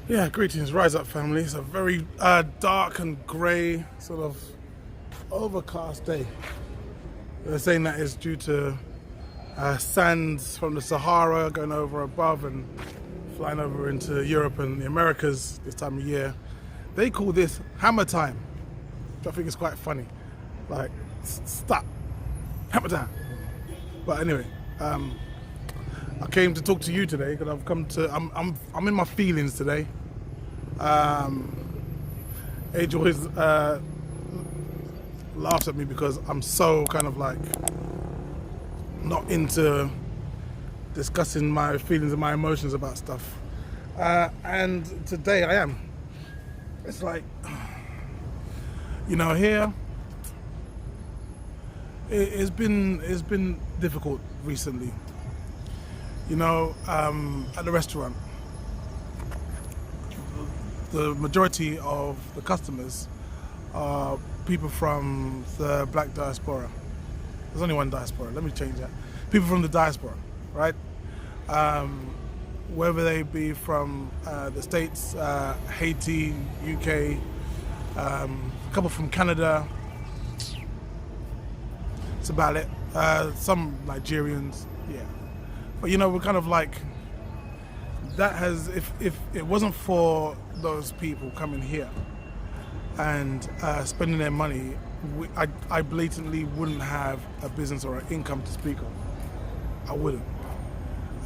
Yeah, greetings, Rise Up family. It's a very dark and grey, sort of overcast day. They're saying that is due to sands from the Sahara going over above and flying over into Europe and the Americas this time of year. They call this hammer time, which I think is quite funny. Like, stop, hammer time. But anyway, I came to talk to you today because I've come to. I'm in my feelings today. Age always laughs at me because I'm so kind of like not into discussing my feelings and my emotions about stuff. And today I am. It's like, here it's been difficult recently. At the restaurant, the majority of the customers are people from the black diaspora. There's only one diaspora, let me change that. People from the diaspora, right? Whether they be from the States, Haiti, UK, a couple from Canada, that's about it. Some Nigerians, yeah. But we're kind of like, that has, if it wasn't for those people coming here and spending their money, I blatantly wouldn't have a business or an income to speak of. I wouldn't.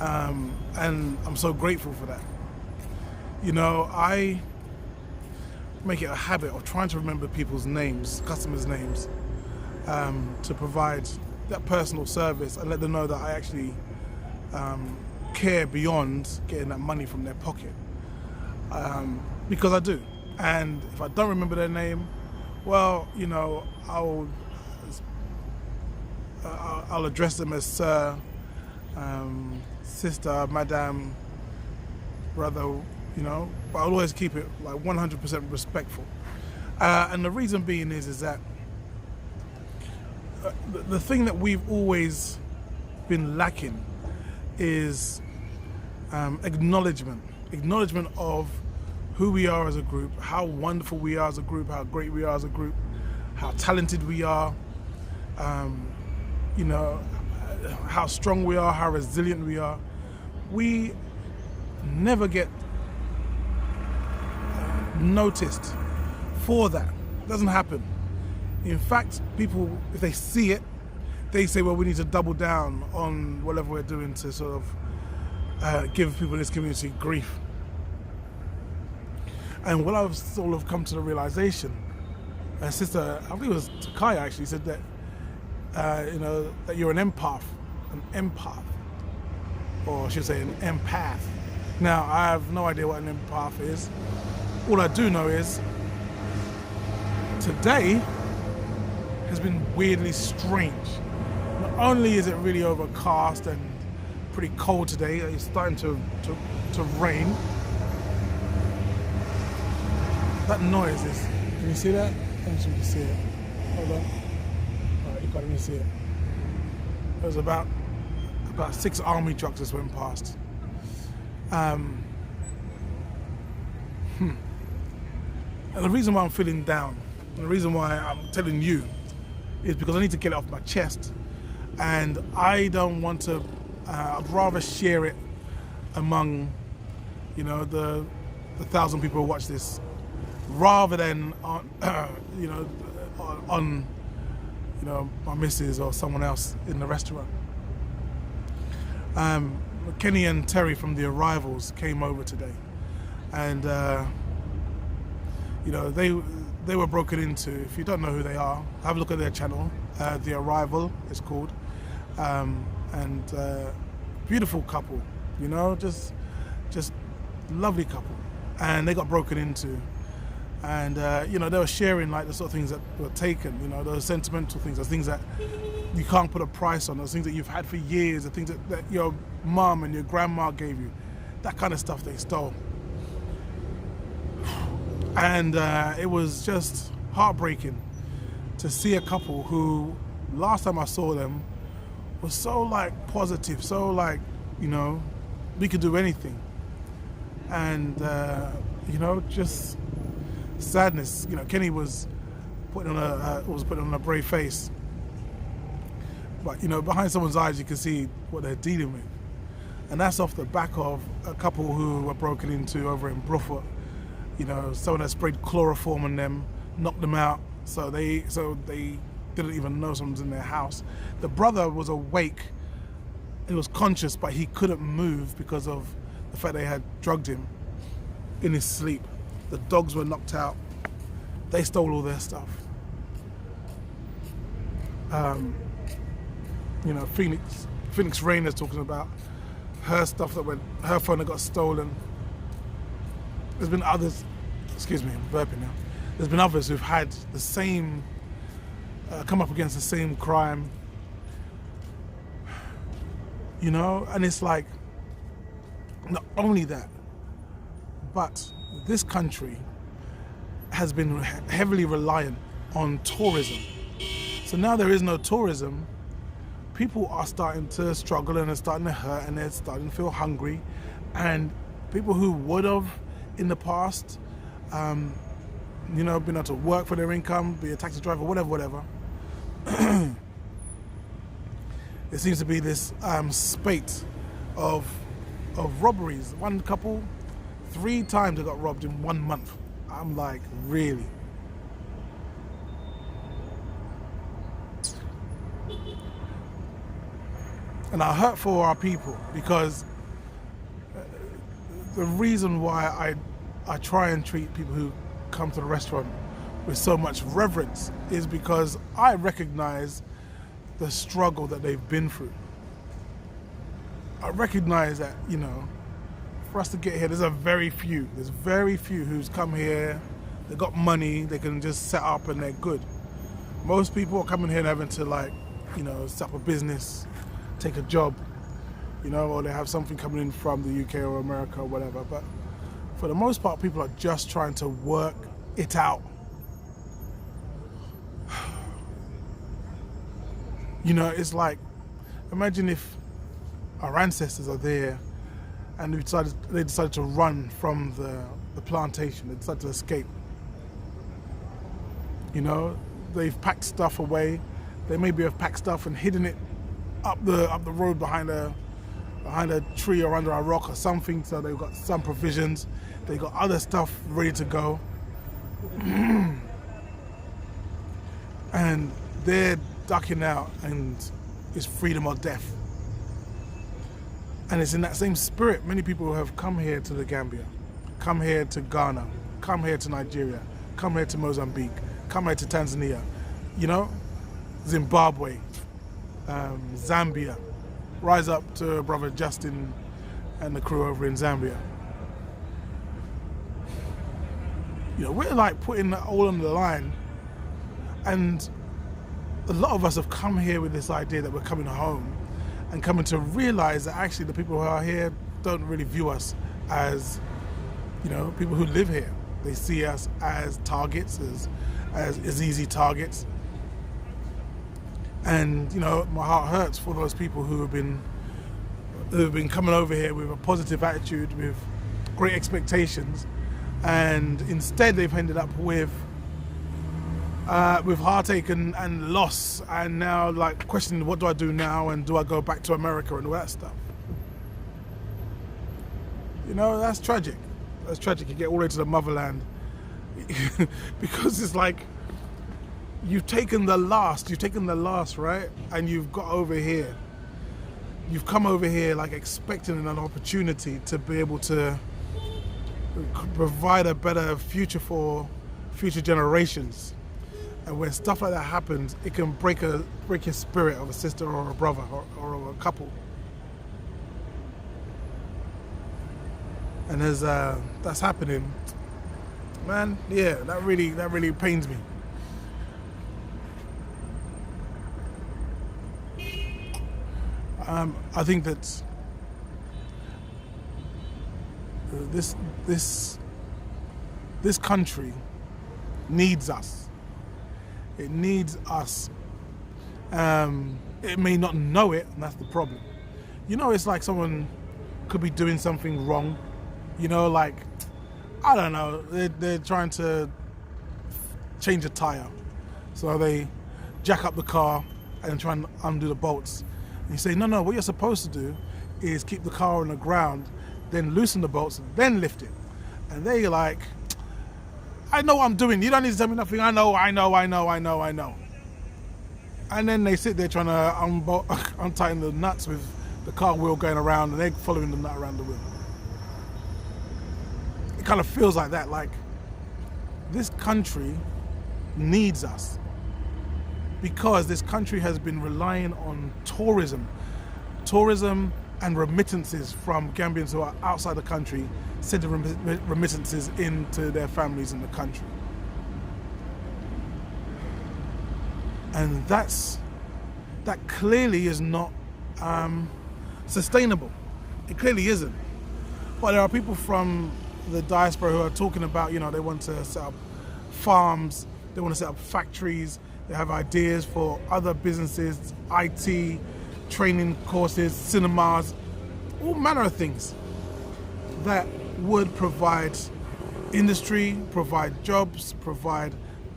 And I'm so grateful for that. I make it a habit of trying to remember people's names, customers' names, to provide that personal service and let them know that I actually care beyond getting that money from their pocket, because I do. And if I don't remember their name, well, I'll address them as sir, sister, madam, brother, but I'll always keep it like 100% respectful. And the reason being is that the thing that we've always been lacking is acknowledgement of who we are as a group, how wonderful we are as a group, how great we are as a group, how talented we are, how strong we are, how resilient we are. We never get noticed for that. It doesn't happen. In fact, people, if they see it, they say, well, we need to double down on whatever we're doing to sort of give people in this community grief. And what I've sort of come to the realization, sister, I think it was Takaya actually said that, that you're an empath, or I should say an empath. Now, I have no idea what an empath is. All I do know is today has been weirdly strange. Not only is it really overcast and pretty cold today, it's starting to rain. That noise is, can you see that? I don't know if you can see it. Hold on. Alright, you can't even see it. There's about 6 army trucks just went past. And the reason why I'm feeling down, and the reason why I'm telling you, is because I need to get it off my chest. And I don't want to, I'd rather share it among, the 1,000 people who watch this, rather than on, my missus or someone else in the restaurant. Kenny and Terry from The Arrivals came over today, and they were broken into. If you don't know who they are, have a look at their channel. The Arrival is called, and beautiful couple, just lovely couple, and they got broken into. And they were sharing like the sort of things that were taken, those sentimental things, those things that you can't put a price on, those things that you've had for years, the things that your mum and your grandma gave you, that kind of stuff they stole. And it was just heartbreaking to see a couple who, last time I saw them, was so like positive, so like, we could do anything. And just sadness. Kenny was putting on a brave face, but behind someone's eyes you can see what they're dealing with, and that's off the back of a couple who were broken into over in Bruford. Someone that sprayed chloroform on them, knocked them out, so they didn't even know someone was in their house. The brother was awake, he was conscious, but he couldn't move because of the fact they had drugged him in his sleep. The dogs were knocked out. They stole all their stuff. Phoenix Rain is talking about her stuff her phone that got stolen. There's been others, excuse me, I'm burping now. There's been others who've had the same, come up against the same crime. And it's like, not only that, but this country has been heavily reliant on tourism. So now there is no tourism, people are starting to struggle and they're starting to hurt and they're starting to feel hungry. And people who would have in the past, been able to work for their income, be a taxi driver, whatever. There seems to be this spate of robberies. One couple, 3 times they got robbed in 1 month. I'm like, really? And I hurt for our people, because the reason why I try and treat people who come to the restaurant with so much reverence is because I recognize the struggle that they've been through. I recognize that, for us to get here, there's very few who's come here, they got money, they can just set up and they're good. Most people are coming here and having to set up a business, take a job, or they have something coming in from the UK or America or whatever. But for the most part, people are just trying to work it out. It's like, imagine if our ancestors are there and they decided to run from the plantation, they decided to escape. They've packed stuff away. They maybe have packed stuff and hidden it up the road behind a tree or under a rock or something, so they've got some provisions, they've got other stuff ready to go. And they're ducking out, and it's freedom or death. And it's in that same spirit many people have come here to the Gambia, come here to Ghana, come here to Nigeria, come here to Mozambique, come here to Tanzania, Zimbabwe, Zambia. Rise up to brother Justin and the crew over in Zambia. We're like putting that all on the line, and a lot of us have come here with this idea that we're coming home, and coming to realize that actually the people who are here don't really view us as, people who live here. They see us as targets, as easy targets. And my heart hurts for those people who have been coming over here with a positive attitude, with great expectations, and instead they've ended up with heartache and loss, and now like questioning, what do I do now, and do I go back to America and all that stuff. That's tragic. That's tragic. You get all the way to the motherland because it's like, you've taken the last, right? And you've got over here. You've come over here like expecting an opportunity to be able to provide a better future for future generations. And when stuff like that happens, it can break your spirit of a sister or a brother or a couple. And as that's happening, man, yeah, that really pains me. I think that this country needs us. It needs us. It may not know it, and that's the problem. It's like someone could be doing something wrong. Like I don't know, they're trying to change a tire. So they jack up the car and try and undo the bolts. And you say, no, what you're supposed to do is keep the car on the ground, then loosen the bolts, then lift it. And they're like, I know what I'm doing. You don't need to tell me nothing. I know. And then they sit there trying to untighten the nuts with the car wheel going around, and they're following the nut around the wheel. It kind of feels like that, like this country needs us because this country has been relying on tourism and remittances from Gambians who are outside the country, sending remittances into their families in the country. And that clearly is not sustainable. It clearly isn't. But there are people from the diaspora who are talking about, they want to set up farms, they want to set up factories, they have ideas for other businesses, IT, training courses, cinemas, all manner of things that would provide industry, provide jobs, provide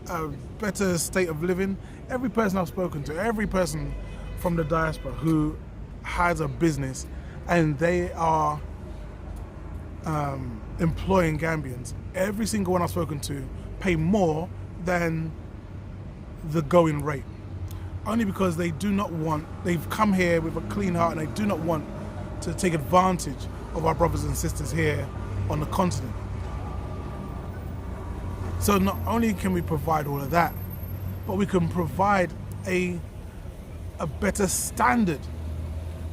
a better state of living. Every person I've spoken to, every person from the diaspora who has a business and they are employing Gambians, every single one I've spoken to pay more than the going rate. Only because they've come here with a clean heart and they do not want to take advantage of our brothers and sisters here on the continent. So not only can we provide all of that, but we can provide a better standard.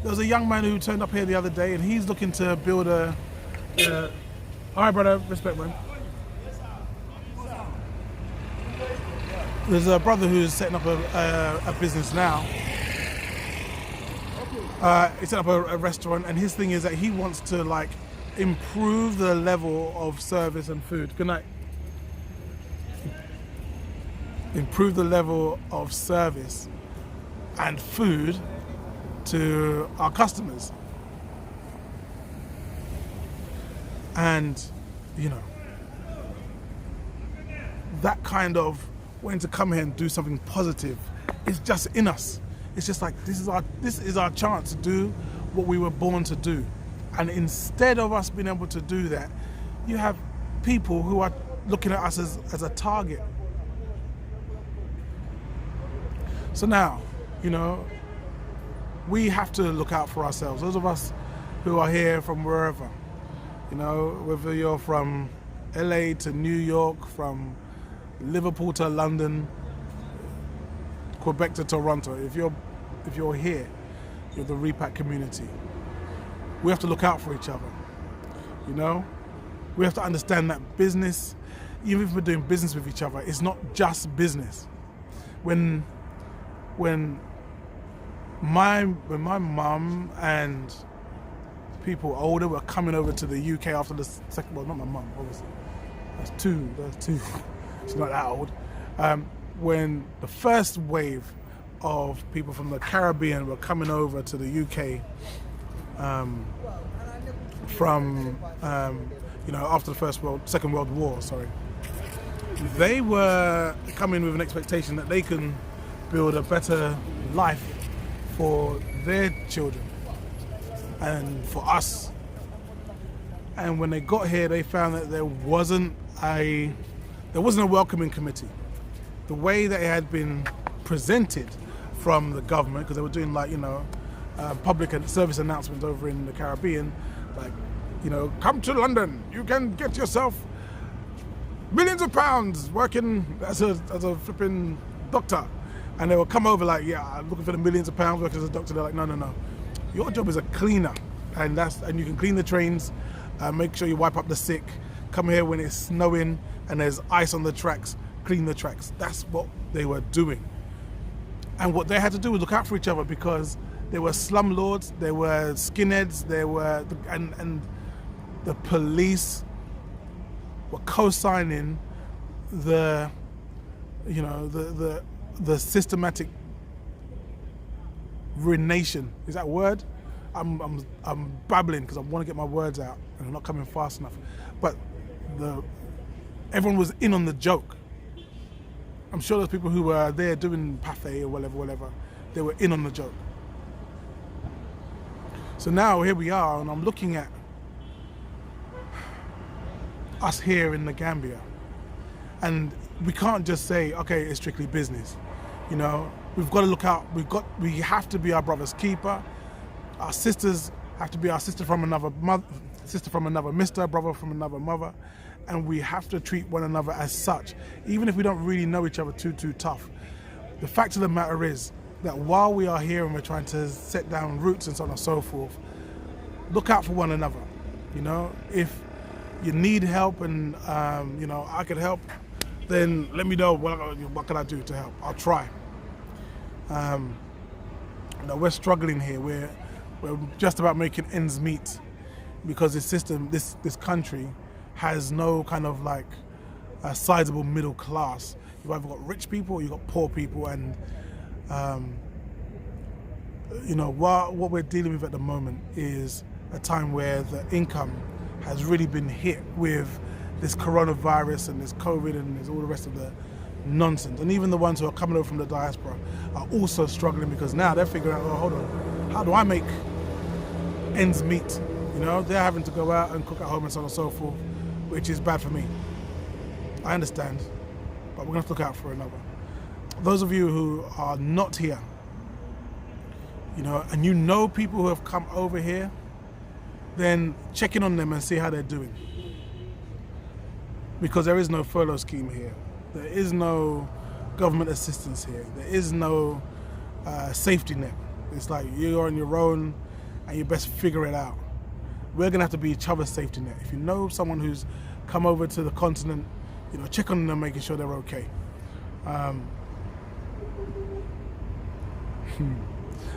There was a young man who turned up here the other day and he's looking to build all right, brother, respect, man. There's a brother who's setting up a business now. He set up a restaurant, and his thing is that he wants to improve the level of service and food. Good night. Improve the level of service and food to our customers. And, that kind of wanting to come here and do something positive is just in us. It's just like, this is our chance to do what we were born to do. And instead of us being able to do that, you have people who are looking at us as a target. So now, we have to look out for ourselves. Those of us who are here from wherever, whether you're from LA to New York, from Liverpool to London, Quebec to Toronto, if you're here, you're the repat community. We have to look out for each other. We have to understand that business, even if we're doing business with each other, it's not just business. When my mum and people older were coming over to the UK after the second, well, not my mum, obviously. That's two. She's not that old. When the first wave of people from the Caribbean were coming over to the UK from after the Second World War, they were coming with an expectation that they can build a better life for their children and for us. And when they got here, they found that there wasn't a welcoming committee. The way that it had been presented from the government, because they were doing public service announcements over in the Caribbean, come to London, you can get yourself millions of pounds working as a flipping doctor. And they will come over I'm looking for the millions of pounds working as a doctor. They're like, no. Your job is a cleaner, and you can clean the trains, make sure you wipe up the sick, come here when it's snowing and there's ice on the tracks, clean the tracks. That's what they were doing. And what they had to do was look out for each other, because there were slumlords, there were skinheads, and the police were co-signing the systematic ruination. Is that a word? I'm babbling because I want to get my words out and I'm not coming fast enough. But everyone was in on the joke. I'm sure those people who were there doing parfait or whatever, they were in on the joke. So now here we are, and I'm looking at us here in the Gambia, and we can't just say, okay, it's strictly business. You know, we've got to look out. We have to be our brother's keeper. Our sisters have to be our sister from another mother, sister from another mister, brother from another mother, and we have to treat one another as such, even if we don't really know each other too tough. The fact of the matter is that while we are here and we're trying to set down roots and so on and so forth, look out for one another. You know, if you need help and you know, I could help, then let me know what can I do to help. I'll try. You know, we're struggling here. We're just about making ends meet because this system, this country, has no kind of like a sizable middle class. You've either got rich people or you've got poor people, and you know, what we're dealing with at the moment is a time where the income has really been hit with this coronavirus and this COVID and there's all the rest of the nonsense. And even the ones who are coming over from the diaspora are also struggling because now they're figuring out, oh, hold on, how do I make ends meet? You know, they're having to go out and cook at home and so on and so forth, which is bad for me. I understand, but we're going to look out for another. Those of you who are not here, you know, and you know people who have come over here, then check in on them and see how they're doing. Because there is no furlough scheme here. There is no government assistance here. There is no safety net. It's like you're on your own and you best figure it out. We're gonna have to be each other's safety net. If you know someone who's come over to the continent, you know, check on them, making sure they're okay. I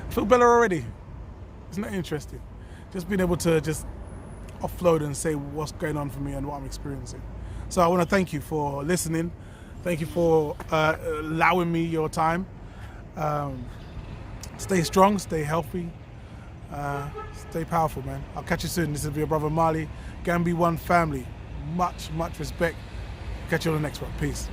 feel better already. Isn't that interesting? Just being able to just offload and say what's going on for me and what I'm experiencing. So I want to thank you for listening. Thank you for allowing me your time. Stay strong, stay healthy, stay powerful, man. I'll catch you soon. This is your brother Mali, Gambi One family. Much respect. Catch you on the next one. Peace.